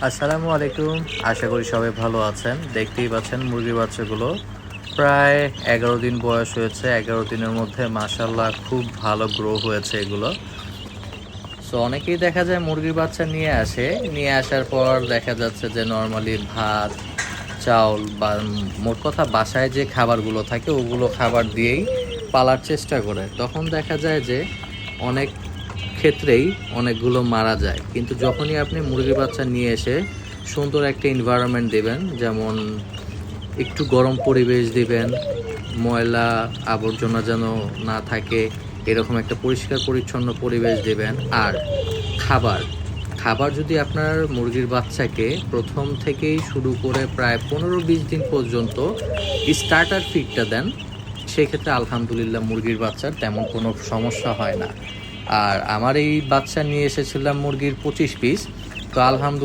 আসসালামু আলাইকুম। আশা করি সবাই ভালো আছেন। দেখতেই পাচ্ছেন মুরগির বাচ্চাগুলো প্রায় 11 দিন বয়স হয়েছে। 11 দিনের মধ্যে মাশাআল্লাহ খুব ভালো গ্রো হয়েছে এগুলো। সো অনেকেই দেখা যায় মুরগির বাচ্চা নিয়ে আসে। নিয়ে আসার পর দেখা যাচ্ছে যে নরমালি ভাত, চাউল বা মোট কথা বাসায় যে খাবারগুলো থাকে ওগুলো খাবার দিয়েই পালার চেষ্টা করে। তখন দেখা যায় যে অনেক ক্ষেত্রেই অনেকগুলো মারা যায়। কিন্তু যখনই আপনি মুরগির বাচ্চা নিয়ে এসে সুন্দর একটা এনভায়রনমেন্ট দেবেন, যেমন একটু গরম পরিবেশ দিবেন, ময়লা আবর্জনা যেন না থাকে, এরকম একটা পরিষ্কার পরিচ্ছন্ন পরিবেশ দিবেন। আর খাবার খাবার যদি আপনার মুরগির বাচ্চাকে প্রথম থেকেই শুরু করে প্রায় 15-20 দিন পর্যন্ত স্টার্টার ফিডটা দেন, সেক্ষেত্রে আলহামদুলিল্লাহ মুরগির বাচ্চার তেমন কোনো সমস্যা হয় না। আর আমার এই বাচ্চা নিয়ে এসেছিলাম মুরগির 25 পিস। তো আলহামদুলিল্লাহ